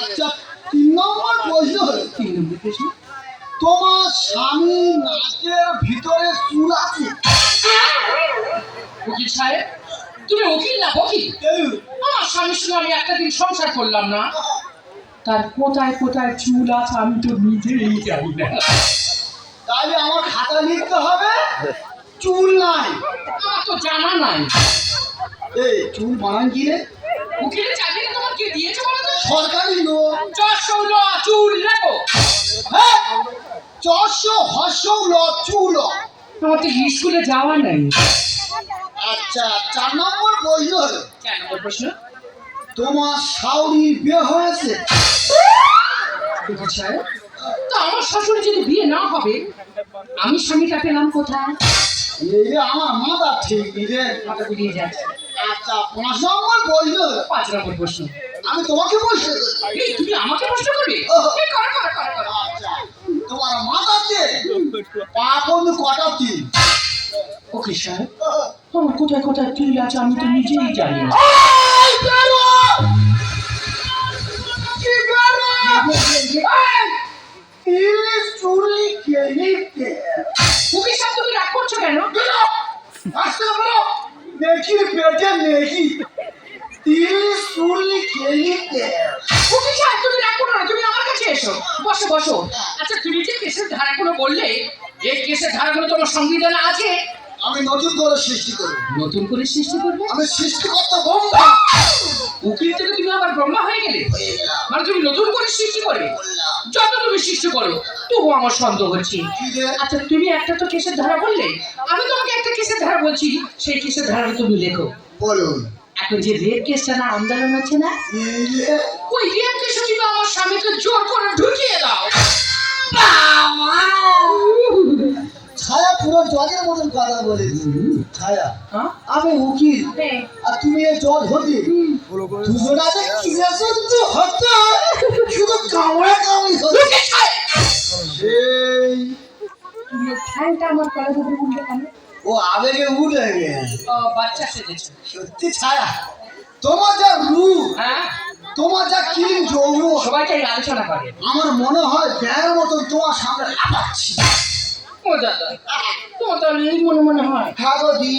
আচ্ছা 3 নম্বর প্রশ্ন হলো 3 নম্বর প্রশ্ন, তোমার স্বামী নাকের ভিতরে চুল আছে? উকিল সাহেব, তুমি উকিল না বকিল? আমার স্বামীর সঙ্গে আমি একটা দিন সংসার করলাম না, তার কোথায় কোথায় চুল আছে আমি তো নিজেই জানি না। তাহলে আমার খাতা লিখতে হবে চুল নাই। আমার তো জানা নাই। এই চুল বানান কি রে? উকিলের চাকরি তোমার কে দিয়েছে বলো তো? সরকারি লোক। 416 চুল লেখো। হ্যাঁ 400 হর্ষ ল চুল। আমার তো স্কুলে যাওয়া নাই। আচ্ছা 4 নম্বর প্রশ্ন হলো 4 নম্বর প্রশ্ন, তোমার শাওরি বিয়ে হয়েছে? উকিল সাহেব, তো আমার শাশুড়ি যদি বিয়ে না হবে আমি স্বামীটা পেলাম কোথায়? এই আমার মাথা ঠিক রে। মাথা ঘুরিয়ে যাচ্ছে। আচ্ছা 5 নম্বর প্রশ্ন হলো 5 নম্বর প্রশ্ন, আমি তোমাকে প্রশ্ন করি। এই তুমি আমাকে প্রশ্ন করবে? এই করো করো করো করো। আচ্ছা তোমার মাথাতে পা পর্যন্ত কটা তিল? ওকে স্যার, আমার কোথায় কোথায় চুল আছে আমি তো নিজেই জানি না। এই বেরো! কি বেরো! এই চুরি কে নিতে? ওকে স্যার, তুমি রাগ করছো কেন? বেরো! আসতে বেরো! দেখি পেটে নেই। তিল চুরি কে নিতে? ওকে স্যার, তুমি রাগ করো না, তুমি আমার কাছে এসো, বসো বসো। আচ্ছা তুমি যে কেসের ধারাগুলো বললে, এই কেসের ধারাগুলো তোমার সংবিধানে আছে? আমি নতুন করে সৃষ্টি করব। নতুন করে সৃষ্টি করবে? আমি সৃষ্টিকর্তা ব্রহ্মা। উকিল থেকে তুমি আবার ব্রহ্মা হয়ে গেলে? হয়ে গেলাম। মানে তুমি নতুন করে সৃষ্টি করবে? বললাম। যত তুমি সৃষ্টি করো তবু আমার সন্দেহ হচ্ছে। কি রে? আচ্ছা তুমি একটা তো কেসের ধারা বললে, আমি তোমাকে একটা কেসের ধারা বলছি, সেই কেসের ধারা তুমি লেখো। বলুন। এখন যে রেপ কেসটা না আন্দোলন হচ্ছে না, এই রে। ওই রেপ কেসে তুমি আমার স্বামীকে জোর করে ঢুকিয়ে দাও। ছায়া পুরো জজের মতন কথা বলেছি। ছায়া হ্যাঁ? আমি উকিল হ্যাঁ। আর তুমি এই জজ হতি। দুজনাতে কি তো হতো শুধু কামড়া কামড়ি হতো। সেই তুমি ঠ্যাংটা আমার কলের উপরে উঠলে কেন? ও আবেগে উঠে গেছে। ও, বাচ্চা সেজেছে। সত্যি ছায়া তোমার যা রূপ, হ্যাঁ, তোমার যা কিলিং যৌন, সবাইটাই আলোচনা করে। আমার মনে হয় ব্যায়ের মতন তোমার সামনে লাফাচ্ছি। ও দাদা, তোমার তো এই মনে মনে হয় হ্যাঁ গো দি।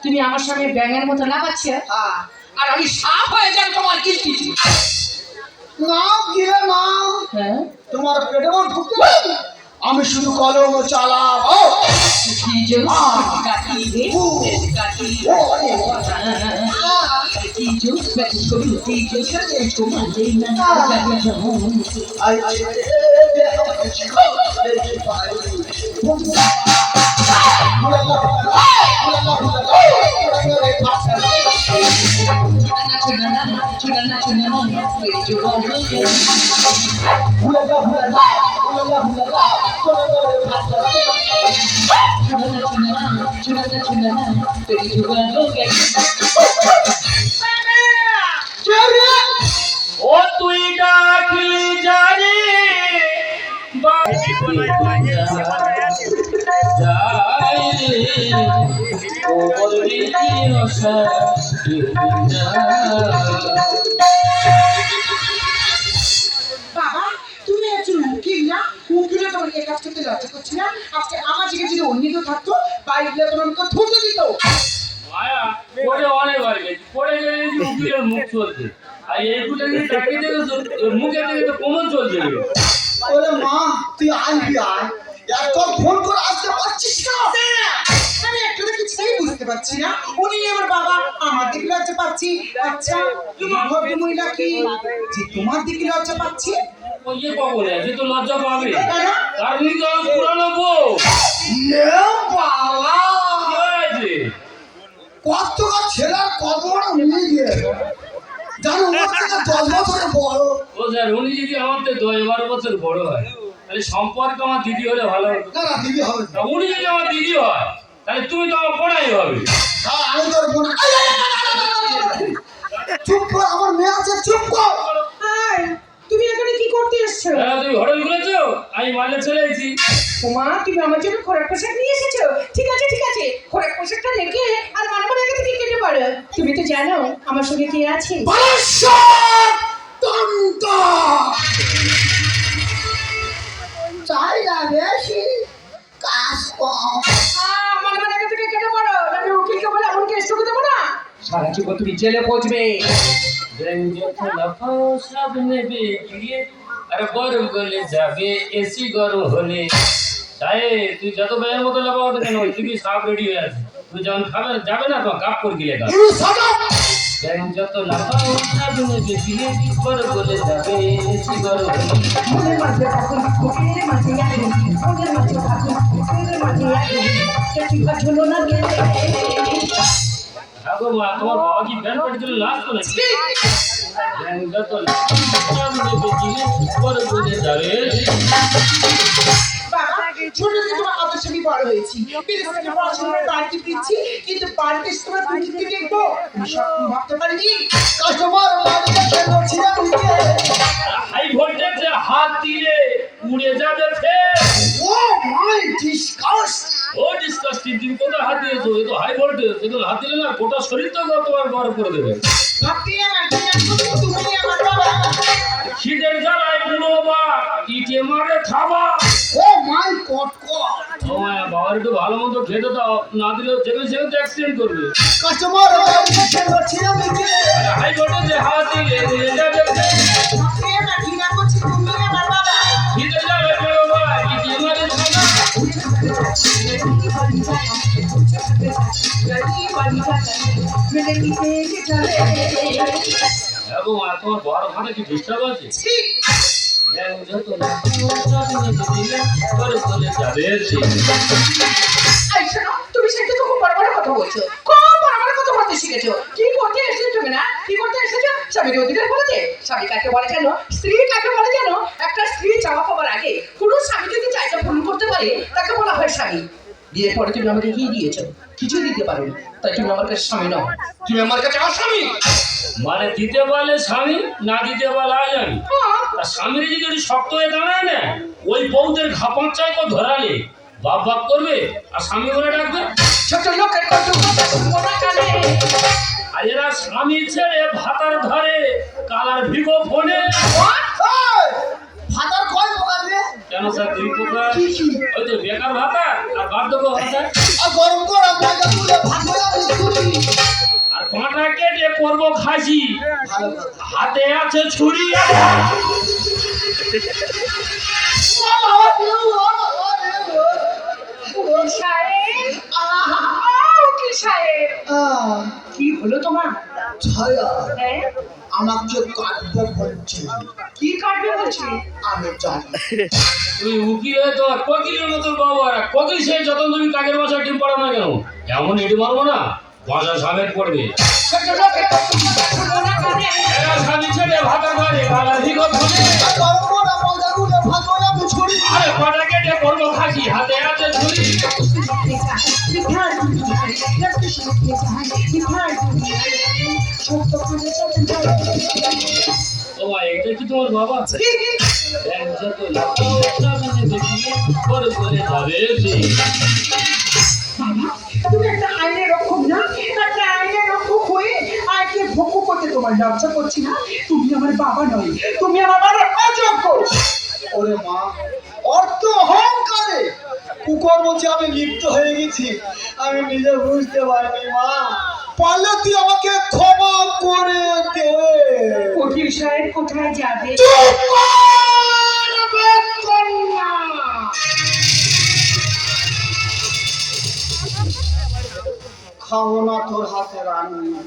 তুমি আমার সামনে ব্যাঙের মতো লাফাচ্ছে, হ্যাঁ। আর আমি সাপ হয়ে যাই তোমার কিস্তিতে। নাও কিরে নাও, হ্যাঁ, তোমার পেটে আমার ঢুকতে পারি। আমি শুধু কলম চালাবো। কি যে কাটি রে, কাটি ও, কি যে কবি কি যে তোমার দেই না। আই ও তুই ডাকলি জানি বাবা, তুমি একজন উকিল না? উকিলে তোমার এই কাজ করতে লজ্জা করছি না? আজকে আমার জায়গায় যদি অন্য কেউ থাকতো, বাইরে তোমাকে থুতু দিত। মায়া পড়ে অনেকবার গেছি, পড়ে গেলে যে উকিলের মুখ চলছে, আর এইগুলো যদি তাকিয়ে দেখে মুখে থেকে তো কোমর চলছে। ওরে মা তুই আইবি আয়, এত ফোন করে আসতে পারছিস না? আমি একটা তো কিছুই বুঝতে পারছি না। উনি আমার বাবা, আমার দিকে লজ্জা পাচ্ছি। আচ্ছা তোমার ভদ্র মহিলা কি যে তোমার দিকে লজ্জা পাচ্ছি? ওই যে কখন আছে তো লজ্জা পাবে, কেন? তার নিকে আমার পুরানো বউ এ বাবা কি হয়েছে? কত ছেলের কত বড় মিলে গিয়ে জানো ওর থেকে 10 বছরের বড়। ও স্যার, উনি যদি আমার থেকে 10-12 বছর বড় হয় তাহলে সম্পর্ক আমার দিদি হলে ভালো হতো। না না দিদি হবে না। তা উনি যদি আমার দিদি হয় তাহলে তুমি তো আমার পড়াই হবে। হ্যাঁ আমি তোর বোন। চুপ কর, আমার মেয়ে আছে, চুপ কর। তুমি এখানে কি করতে এসছো? হ্যাঁ, তুমি হোটেল খুলেছো, আমি মালে চলে এসেছি। ওমা, তুমি আমার জন্য খোরাক পোশাক নিয়ে এসেছো? ঠিক আছে ঠিক আছে, খোরাক পোশাকটা রেখে আর মানবো রেখে থেকে কেটে পারো। তুমি তো জানো আমার সঙ্গে কে আছে? বালেশ্বর তন্ত্র তুমি জেলে পৌঁছবে। যত লাফাও সব নেবে গিয়ে, আর গরম করলে যাবে এসি গরম হলে। সাহেব তুই যত বেয়ের মতো লাফাও না কেন, তুই সব রেডি হয়ে আছে। তুই যখন খাবে যাবে না তো কাপ করে গিলে গা। যত লাফাও সব নেবে গিয়ে, গরম করলে যাবে এসি গরম হলে। মনের মাঝে থাকুন বুকের মাঝে আগুন, মনের মাঝে থাকুন বুকের মাঝে আগুন, সেটি কাজ হলো না গেলে। আগো মা তোমার বাবা কি ব্যান পাটি দিলে লাস্ট তো নাকি? যত লাফাও সব নেবে গিয়ে, গরম করলে যাবে। বাবা, ছোট থেকে তোমার আদর্শ আমি বড় হয়েছি। বিদেশ থেকে পড়াশোনার বাড়িতে ফিরছি, কিন্তু বাড়িতে এসে তোমার পরিচিতি দেখবো আমি স্বপ্ন ভাবতে পারিনি। কাস্টমার বাড়িতে খেলো ছিল বুঝে। হাই ভোল্টেজে হাত দিলে উড়ে যাবে ফের। ও মাই ডিসকাস্ট। ও ডিসকাস্টিং, তুমি কোথায় হাত দিয়েছো? এ তো হাই ভোল্টেজ, এগুলো হাত দিলে না গোটা শরীর তো তোমার গরম করে দেবে। ভাবতে আমার তুমি আমার বাবা। খিদের জ্বালায় বুড়ো বা ইটে মারে থাবা। ও মাই গড গড। ও মায়া বাবার একটু ভালো মতো খেতে দাও, না দিলেও যেগুলো সেগুলো তো অ্যাক্সিডেন্ট করবে। কাস্টমার বাড়িতে খেলো ছিল বুঝে। হাই ভোল্টেজে হাত দিলে উড়ে যাবে ফের। ভাবতে আমার ঘৃণা করছি তুমি আমার বাবা। খিদের জ্বালায় বুড়ো বা ইটে মারে থাবা। এবং তোমার বড় ভাড়া কি ডিস্টার্ব আছে? যত করে চলে যাবে সে। এই শোনো, তুমি সেটা তো খুব বড় বড় কথা বলছো, খুব বড় বড় কথা বলতে শিখেছো। কি করতে এসেছো তুমি না? কি করতে এসেছো? স্বামীর অধিকার বলতে? স্বামী কাকে বলে জানো? স্ত্রী কাকে বলে জানো? একটা স্ত্রী চাওয়া পাওয়ার আগে কোনো স্বামী যদি চাইটা পূরণ করতে পারে তাকে বলা হয় স্বামী। বিয়ের পরে তুমি আমাকে কি দিয়েছো? কিছু দিতে পারো, তাই তুমি আমার কাছে স্বামী নও, তুমি আমার কাছে অস্বামী। মানে দিতে পারলে স্বামী, না দিতে পারলে আজানি। তা স্বামীর যদি একটু শক্ত হয়ে দাঁড়ায় না, ওই বউদের ঘাপাঞ্চায় তো ধরালে বাপ বাপ করবে আর স্বামী করে ডাকবে। ছোট লোকের কত কথা শুনবো না কানে। আর এরা স্বামী ছেড়ে ভাতার ধরে কালার ভিগো ফোনে। ফাদার কয় প্রকার রে? কেন স্যার দুই প্রকার? ওই তো বেকার ভাতা আর বার্ধক্য ভাতা। আর গরম করা জায়গা তুলে ভাত হয়ে মিস্ত্রি। আর কাঁটা কেটে করবো খাসি, ভালো কথা। হাতে আছে ছুরি। উকিল সাহেব, উকিল সাহেব, কি হলো তোমার? ছায়া হ্যাঁ? আমাকে কাটবে বলছে। কি কাটবে বলছি? আমি জানি। তুই উকিল হয়ে তো কোকিলের মতো বাবা, কোকিল সে যত তুমি কাকের বাসায় ডিম পাড়া না কেন, এমন ইট মারবো না বাসা সামেত পড়বে। ছোট লোকের কত কথা শুনবো না কানে। এরা স্বামী ছেড়ে ভাতার ধরে কালার ভিগো ফোনে। আর গরম করা জায়গা তুলে ভাত হয়ে মিস্ত্রি। আরে কাঁটা কেটে করবো খাসি, হাতে আছে ছুরি। ও মা, এটা কি তোমার বাবা? যত করে করে যাবে সে। তুমি একটা আইনের রক্ষক না, একটা আইনের রক্ষক হয়ে আইকে ভঙ্গ করতে তোমার লজ্জা করছি না? তুমি আমার বাবা নয়, তুমি আমার বাবার অযোগ্য। ওরে মা, অর্থ অহংকারে কুকর্মতে আমি লিপ্ত হয়ে গেছি। আমি নিজে বুঝতে পারিনি মা। পারলে তুই আমাকে ক্ষমা করে দে। উকিল সাহেব কোথায় যাবে? চুপ কর, বেকন্যা। খাবো না তোর হাতে রান্না।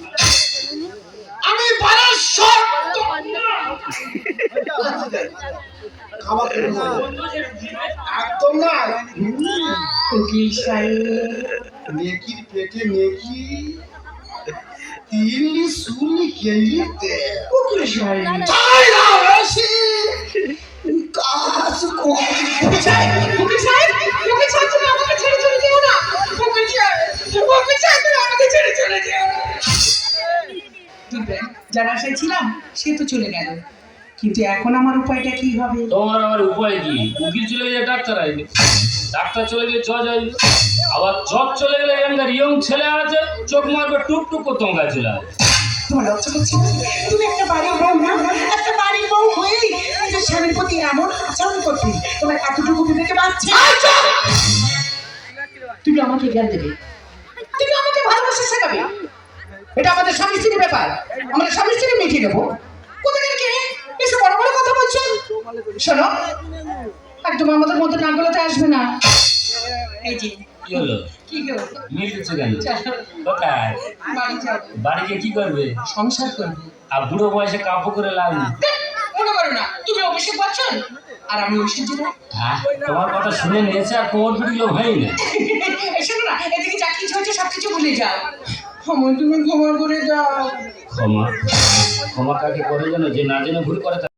আমি বারাসত খাবার একদম না। উকিল সাহেব, নেকির পেটে নেকি, তিনলি শুনলি কেলিতে। উকিল সাহেব, তাই না বেশি কাজ কর। উকিল সাহেব, উকিল সাহেব, উকিল সাহেব, তুমি আমাকে ছেড়ে চলে যেও না। উকিল সাহেব, উকিল সাহেব, তুমি আমাকে ছেড়ে চলে যেও না। যার আশায় ছিলাম সে তো চলে গেল, কিন্তু এখন আমার উপায়টা কি হবে? তোমার আমার উপায় কি? উকিল চলে গেলে ডাক্তার আসবে, ডাক্তার চলে গেলে জজ আসবে, আবার জজ চলে গেলে এখানকার ইয়ং ছেলে আছে চোখ মারবে টুকটুক করে তোমার চলে আসবে। তোমার লজ্জা করছে না? তুমি একটা বাড়ির বউ না, একটা বাড়ির বউ হয়ে নিজের স্বামীর প্রতি এমন আচরণ করতে তোমার এতটুকু বিবেকে বাঁচছে? তুমি আমাকে জ্ঞান দেবে, তুমি আমাকে ভালোবাসা শেখাবে। এটা আমাদের স্বামী স্ত্রীর ব্যাপার, আমাদের স্বামী স্ত্রী মিটিয়ে নেবো। কোথায় কে এসে বড় বড় কথা বলছেন? শোনো, একদম আমাদের মধ্যে নাক গলাতে আসবে না। এই যে কি হলো? কি গো, মিল দিচ্ছে কেন? চলো, কোথায়? বাড়ি যাবো, বাড়ি গিয়ে কি করবে? সংসার করবো। আর বুড়ো বয়সে কাব্য করে লাভ নেই। মনে করো না, তুমি অভিষেক বচ্চন আর আমি ঐশ্বর্য রায়। হ্যাঁ, তোমার কথা শুনে নিয়েছে আর কোমর পিটিল হয়নি। শোনো না, এদিকে যা কিছু হচ্ছে সবকিছু ভুলে যাও। আমার তুমি ক্ষমা করে দাও। ক্ষমা? ক্ষমা কাকে করে জানো? যে না জেনে ভুল করে